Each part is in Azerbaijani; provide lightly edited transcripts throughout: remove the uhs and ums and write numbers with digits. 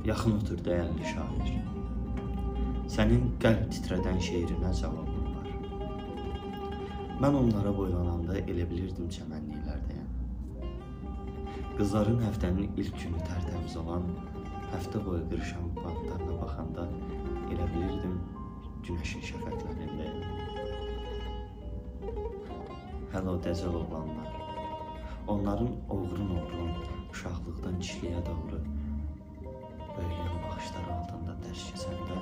Yaxın otur dəyərli şair. Sənin qəlb titrədən şeirinə cavabım var. Mən onlara boylananda elə bilirdim çəmənliklərdəyəm. Qızların həftənin ilk günü tərtəmiz olan, həftə boyu qırışan bantlarına baxanda elə bilirdim günəşin şəfəqlərindəyəm. Hələ o dəcəl oğlanlar, onların oğrun uşaqlıqdan kişiliyə doğru böyüyən baxışları altında dərs keçəndə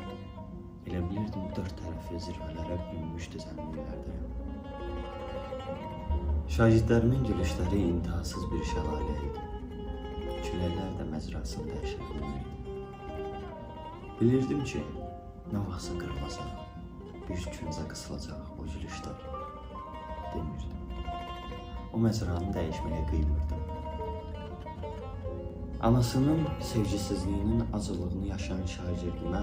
elə bilirdim dörd tərəfi zirvələrə bürünmüş düzənliklərdəyəm. Şagirdlərimin gülüşləri intihasız bir şəlalə idi. Küləklər də məcrasında əşərləyirdi. Bilirdim ki, nə vaxtsa qırılacaq, bir küncə qısılacaq o gülüşlər. Demirdim. O məcranı dəyişməyə qıymırdım. Anasının sevgisizliyinin acılığını yaşayan şagirdimə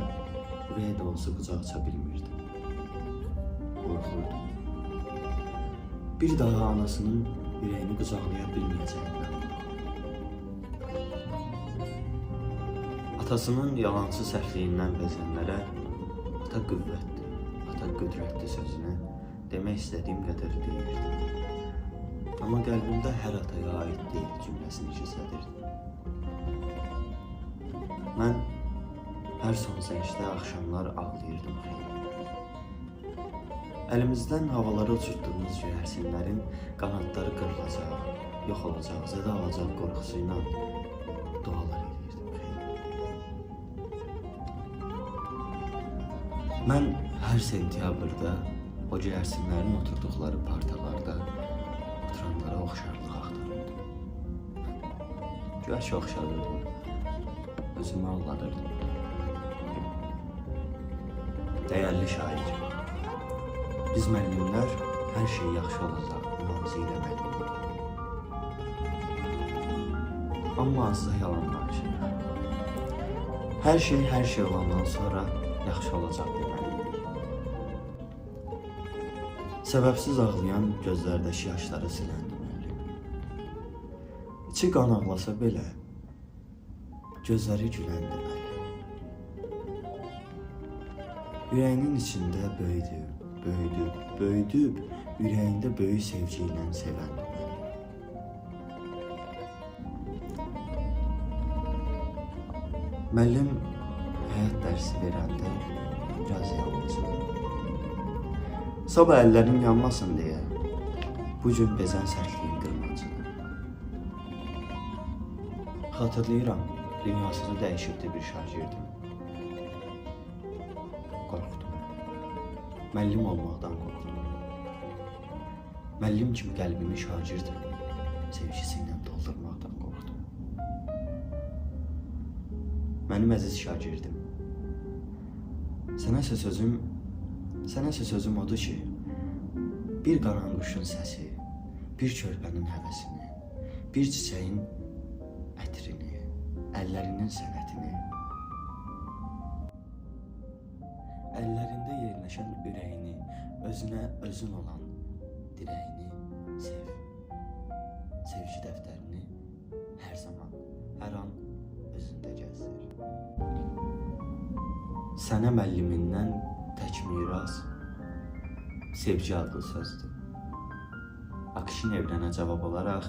ürək dolusu qucaq aça bilmirdim. Qorxurdum. Bir daha anasının ürəyini qucaqlaya bilməyəcəyindən. Atasının yalancı səhvliyindən bəzənlərə ata qüvvətli, ata qüdrətli sözünü demək istədiyim qədər deyirdim. Amma qəlbimdə hər ataya aid deyil cümləsini gizlədirdim. Mən hər son zəngdə axşamlar ağlayırdım xeyli. Əlimizdən havalara uçurtduğumuz göyərsinlərin qanadları qırılacaq, yox olacaq, zədə alacaq qorxusuyla dualar edirdim xeyli. Mən hər sentyabrda o göyərsinlərin oturduqları partalarda oturanlara oxşarlıq axtarırdım. Güyaş oxşarırdım. Özümü ağladırdım. Dəyərli şair, biz müəllimlər hər şey yaxşı olacaq inancı ilə müəllimlik. Amma azda yalan danışırıq. Hər şey olandan sonra yaxşı olacaq deməliydik. Səbəbsiz ağlayan gözlərdəki yaşları siləndi müəllim. İçi qan ağlasa belə, gözləri gülən deməli. Ürəyinin içində böyüdüb, ürəyində böyük sevgi ilə sevən deməli. Müəllim həyat dərsi verəndə biraz yalnızdı. Sabah əllərin yanmasın deyə, bugün bezən sərtliyin qırmancıdır. Xatırlayıram, dünyasını dəyişibdi bir şagirdim. Qorxdum. Müəllim olmaqdan qorxdum. Müəllim kimi qəlbimi şagirdim, sevgisi ilə doldurmaqdan qorxdum. Mənim əziz şagirdim, sənəsə sözüm odur ki, bir qaranquşun səsi, bir körpənin həvəsini, bir çiçəyin ətrini, əllərinin sənətini, əllərində yerləşən ürəyini, özünə özün olan dirəyini sev. Sevgi dəftərini hər zaman, hər an özündə gəzdir. Sənə müəllimindən tək miras sevgi adlı sözdür. Akşin evrənə cavab olaraq